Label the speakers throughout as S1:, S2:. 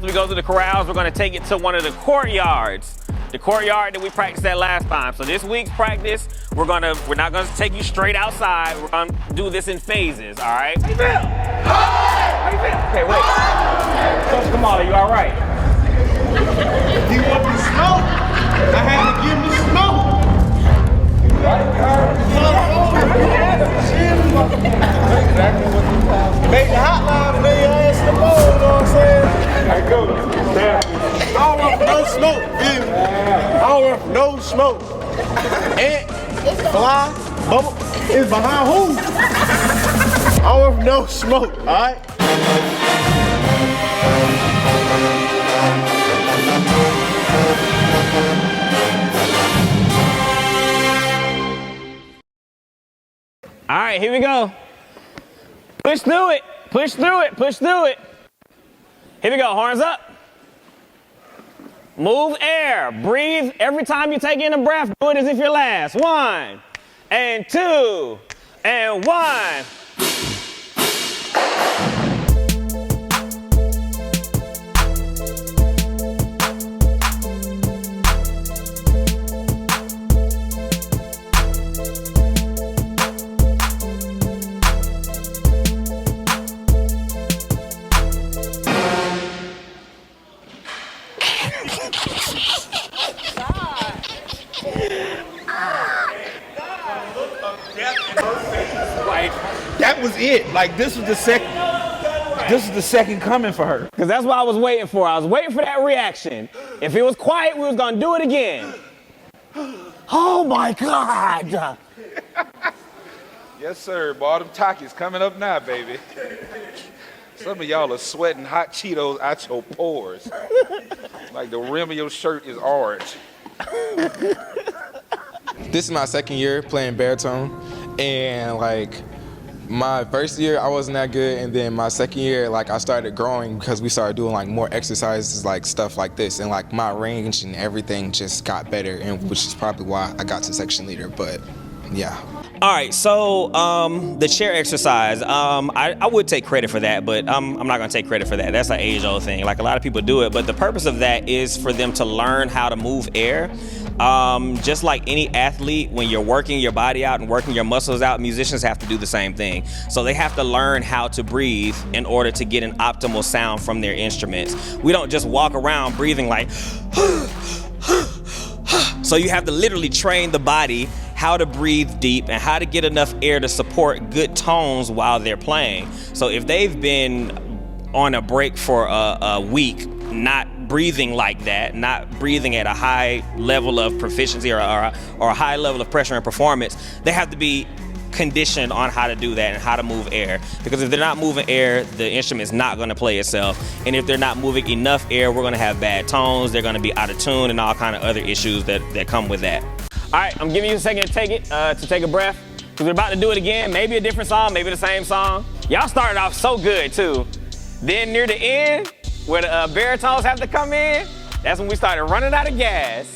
S1: after we go through the corrals, we're gonna take it to one of the courtyards. The courtyard that we practiced at last time. So this week's practice, we're not gonna take you straight outside. We're gonna do this in phases, all right? How you feel? How you feel? Okay, wait. Coach Kamal, you all right?
S2: He want the smoke. I had to give him the smoke. Make the hotline play your ass in the bowl, you know what I'm saying? All right, go. I don't want no smoke, baby. I don't want no smoke. Ant, fly, bubble, is behind who? I don't want no smoke, all right?
S1: All right, here we go. Push through it, push through it, push through it. Here we go, horns up. Move air, breathe. Every time you take in a breath, do it as if you're last. 1, and 2, and 1.
S2: That was it. Like this was the second coming for her.
S1: Because that's what I was waiting for. I was waiting for that reaction. If it was quiet, we was gonna do it again. Oh my God.
S3: Yes, sir. Boy, them Takis coming up now, baby. Some of y'all are sweating hot Cheetos out your pores. Like the rim of your shirt is orange.
S4: This is my second year playing baritone, and like my first year I wasn't that good, and then my second year like I started growing because we started doing like more exercises, like stuff like this, and like my range and everything just got better, and which is probably why I got to section leader. But yeah.
S1: All right, so the chair exercise, I would take credit for that, but I'm not gonna take credit for that. That's an age-old thing. Like a lot of people do it, but the purpose of that is for them to learn how to move air. Just like any athlete, when you're working your body out and working your muscles out, musicians have to do the same thing. So they have to learn how to breathe in order to get an optimal sound from their instruments. We don't just walk around breathing like, so you have to literally train the body how to breathe deep and how to get enough air to support good tones while they're playing. So if they've been on a break for a week, not breathing like that, not breathing at a high level of proficiency or a high level of pressure and performance, they have to be conditioned on how to do that and how to move air. Because if they're not moving air, the instrument's not going to play itself. And if they're not moving enough air, we're going to have bad tones, they're going to be out of tune, and all kind of other issues that come with that. All right, I'm giving you a second to take a breath, because we're about to do it again. Maybe a different song, maybe the same song. Y'all started off so good too. Then near the end, where the baritones have to come in, that's when we started running out of gas.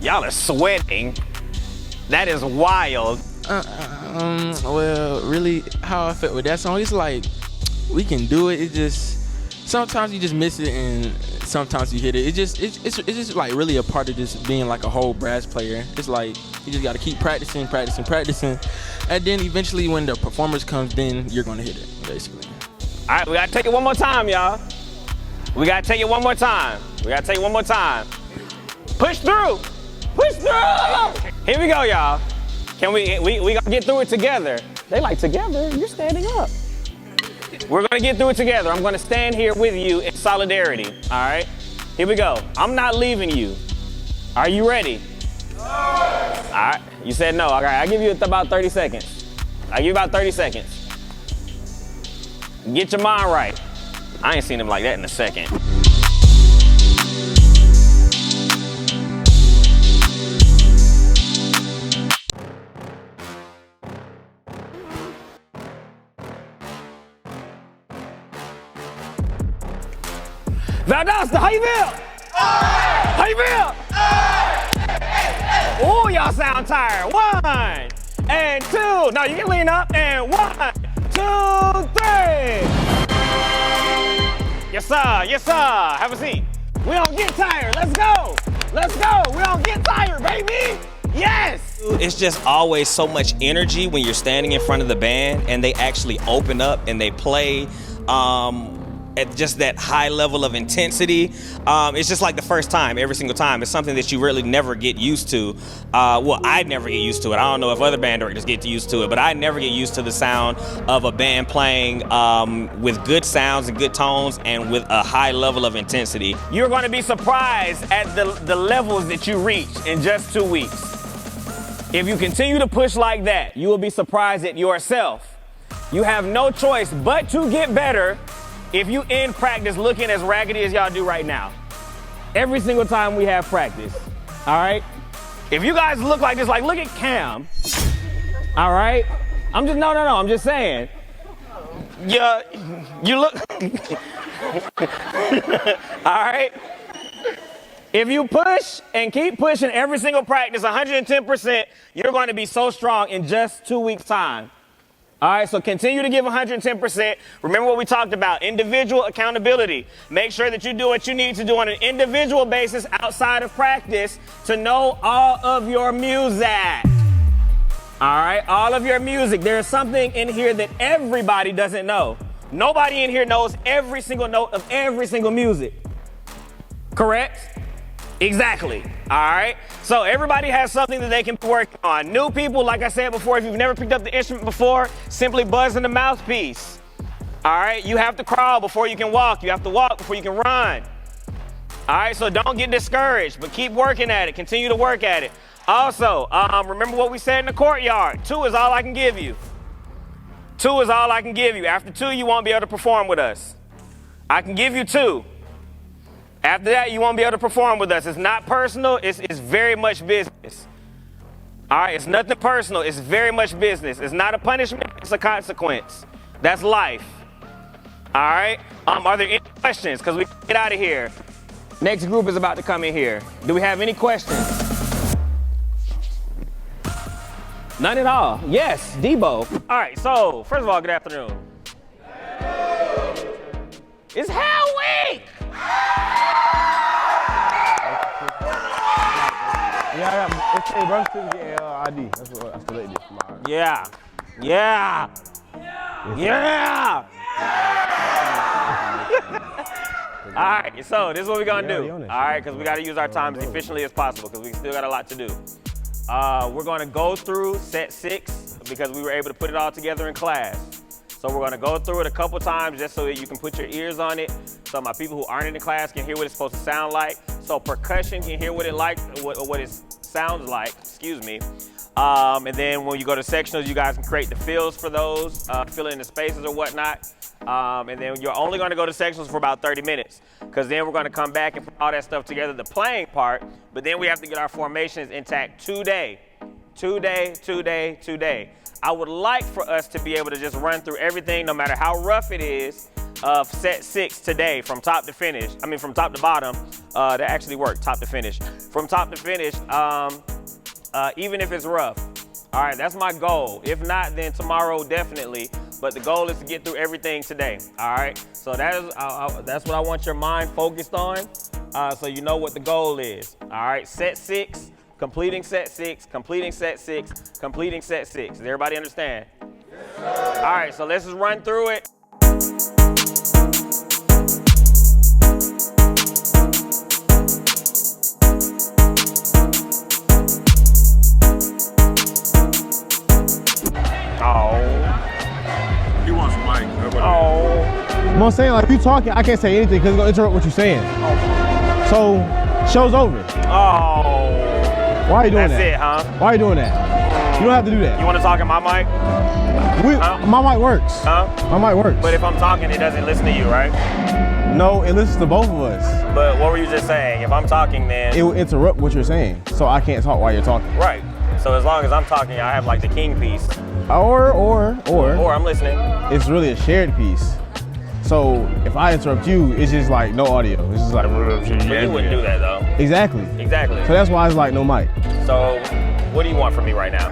S1: Y'all are sweating. That is wild.
S5: Well, really, how I felt with that song, it's like, we can do it. It just, sometimes you just miss it, and sometimes you hit it. It's just like really a part of just being like a whole brass player. It's like, you just got to keep practicing, and then eventually when the performance comes, then you're going to hit it, basically.
S1: All right, we got to take it one more time, y'all. We got to take it one more time. Push through. Here we go, y'all. Can we gonna get through it together? They like together, you're standing up. We're gonna get through it together. I'm gonna stand here with you in solidarity, all right? Here we go. I'm not leaving you. Are you ready? All right, you said no. All right, I'll give you about 30 seconds. Get your mind right. I ain't seen him like that in a second. Valdosta, how you feel? How you feel? Oh, y'all sound tired. 1 and 2. No, you can lean up. And 1, 2, 3. Yes, sir. Yes, sir. Have a seat. We don't get tired. Let's go. Let's go. We don't get tired, baby. Yes. It's just always so much energy when you're standing in front of the band and they actually open up and they play at just that high level of intensity. It's just like the first time, every single time. It's something that you really never get used to. Well, I never get used to it. I don't know if other band directors get used to it, but I never get used to the sound of a band playing with good sounds and good tones and with a high level of intensity. You're going to be surprised at the levels that you reach in just 2 weeks. If you continue to push like that, you will be surprised at yourself. You have no choice but to get better if you end practice looking as raggedy as y'all do right now. Every single time we have practice, all right? If you guys look like this, like look at Cam, all right? I'm just saying. You look, all right? If you push and keep pushing every single practice, 110%, you're going to be so strong in just 2 weeks' time. All right, so continue to give 110%. Remember what we talked about, individual accountability. Make sure that you do what you need to do on an individual basis outside of practice to know all of your music. All right, all of your music. There's something in here that everybody doesn't know. Nobody in here knows every single note of every single music. Correct? Exactly. All right. So everybody has something that they can work on. New people, like I said before, if you've never picked up the instrument before, simply buzz in the mouthpiece. All right. You have to crawl before you can walk. You have to walk before you can run. All right. So don't get discouraged, but keep working at it. Continue to work at it. Also, remember what we said in the courtyard. 2 is all I can give you. 2 is all I can give you. After 2, you won't be able to perform with us. I can give you 2. After that, you won't be able to perform with us. It's not personal. It's very much business. All right, it's nothing personal. It's very much business. It's not a punishment. It's a consequence. That's life. All right. Are there any questions? Because we can get out of here. Next group is about to come in here. Do we have any questions? None at all. Yes, Debo. All right. So first of all, good afternoon. It's Hell Week.
S2: Yeah, it's a run to the ID. That's the lady.
S1: Yeah. All right, so this is what we're gonna do. All right, because we gotta use our time as efficiently as possible because we still got a lot to do. We're gonna go through set 6 because we were able to put it all together in class. So we're gonna go through it a couple times just so that you can put your ears on it. So my people who aren't in the class can hear what it's supposed to sound like. So percussion can hear what it sounds like, excuse me. And then when you go to sectionals, you guys can create the fills for those, fill in the spaces or whatnot. And then you're only gonna go to sectionals for about 30 minutes because then we're gonna come back and put all that stuff together, the playing part, but then we have to get our formations intact today. I would like for us to be able to just run through everything, no matter how rough it is, of set 6 today, from top to finish. I mean, from top to bottom. That actually worked, top to finish. From top to finish, even if it's rough. All right, that's my goal. If not, then tomorrow definitely. But the goal is to get through everything today. All right, so that's what I want your mind focused on, so you know what the goal is. All right, set 6. Completing set 6, completing set 6, completing set 6. Does everybody understand? Yes, sir. All right, so let's just run through it.
S3: He wants a mic.
S2: I'm saying, like, if you talking, I can't say anything because it's gonna interrupt what you're saying. So, show's over. Why are you doing that?
S1: That's it, huh?
S2: Why are you doing that? You don't have to do that.
S1: You want to talk in my mic?
S2: My mic works.
S1: Huh?
S2: My mic works.
S1: But if I'm talking, it doesn't listen to you, right?
S2: No, it listens to both of us.
S1: But what were you just saying? If I'm talking, then
S2: it will interrupt what you're saying, so I can't talk while you're talking.
S1: Right. So as long as I'm talking, I have like the king piece.
S2: Or
S1: I'm listening.
S2: It's really a shared piece. So if I interrupt you, it's just like no audio. It's just like.
S1: But you wouldn't do that though.
S2: Exactly.
S1: Exactly.
S2: So that's why it's like no mic.
S1: So what do you want from me right now?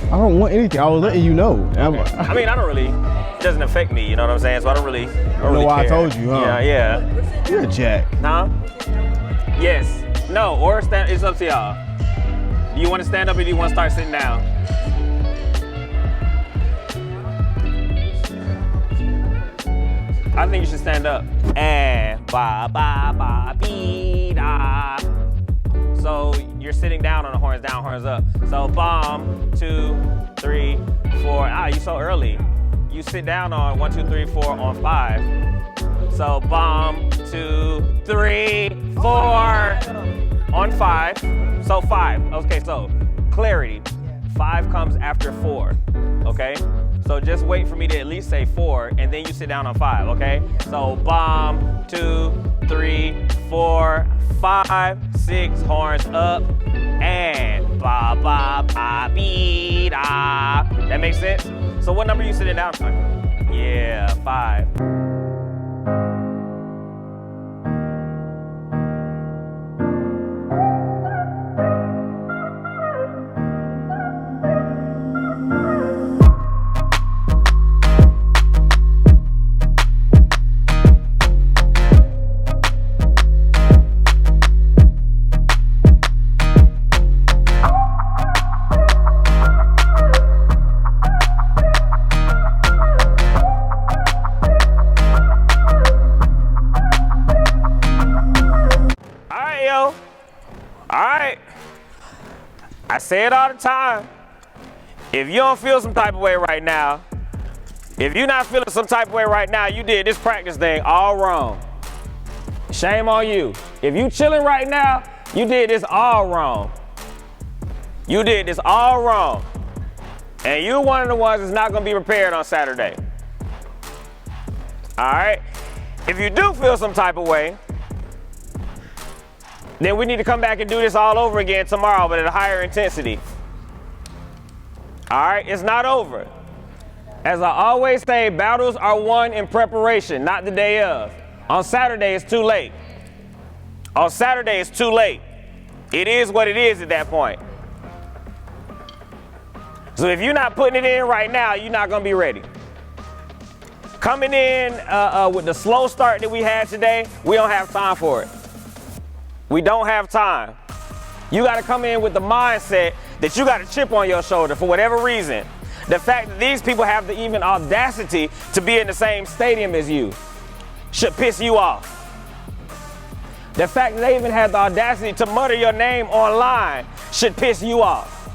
S2: I don't want anything. I was letting you know.
S1: I mean, I don't really. It doesn't affect me. You know what I'm saying? So I don't really.
S2: I know why I told you, huh?
S1: Yeah.
S2: You're a jack.
S1: Huh? Yes. No. Or stand. It's up to y'all. Do you want to stand up or do you want to start sitting down? I think you should stand up. And ba ba ba bee da. So you're sitting down on the horns, down, horns up. So bomb, 2, 3, 4. Ah, you so early. You sit down on 1, 2, 3, 4 on 5. So bomb, 2, 3, 4 on 5. So 5. Okay, so clarity. 5 comes after 4. Okay? So just wait for me to at least say 4, and then you sit down on 5, okay? So bomb, 2, 3, 4, 5, 6, horns up, and ba ba ba bee da. That makes sense? So what number are you sitting down for? Yeah, 5. I say it all the time. If you don't feel some type of way right now, if you're not feeling some type of way right now, you did this practice thing all wrong. Shame on you. If you chilling right now, you did this all wrong. You did this all wrong. And you're one of the ones that's not gonna be prepared on Saturday. All right? If you do feel some type of way, then we need to come back and do this all over again tomorrow, but at a higher intensity. All right, it's not over. As I always say, battles are won in preparation, not the day of. On Saturday, it's too late. On Saturday, it's too late. It is what it is at that point. So if you're not putting it in right now, you're not gonna be ready. Coming in with the slow start that we had today, we don't have time for it. We don't have time. You gotta come in with the mindset that you got a chip on your shoulder for whatever reason. The fact that these people have the even audacity to be in the same stadium as you should piss you off. The fact that they even had the audacity to mutter your name online should piss you off.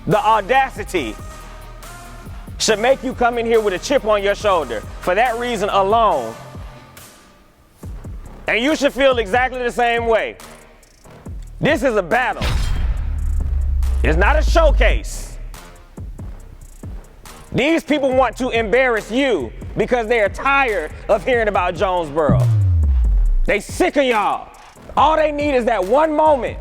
S1: The audacity should make you come in here with a chip on your shoulder for that reason alone. And you should feel exactly the same way. This is a battle. It's not a showcase. These people want to embarrass you because they are tired of hearing about Jonesboro. They sick of y'all. All they need is that one moment.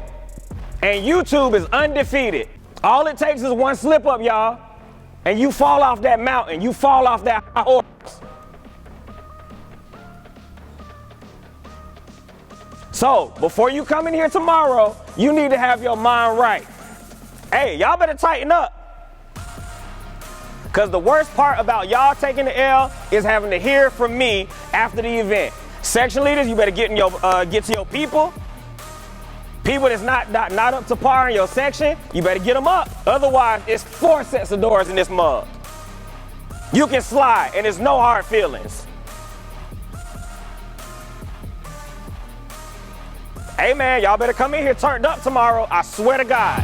S1: And YouTube is undefeated. All it takes is one slip up, y'all. And you fall off that mountain. You fall off that high horse. So, before you come in here tomorrow, you need to have your mind right. Hey, y'all better tighten up. Because the worst part about y'all taking the L is having to hear from me after the event. Section leaders, you better get to your people. People that's not up to par in your section, you better get them up. Otherwise, it's 4 sets of doors in this mug. You can slide, and there's no hard feelings. Hey man, y'all better come in here turned up tomorrow. I swear to God.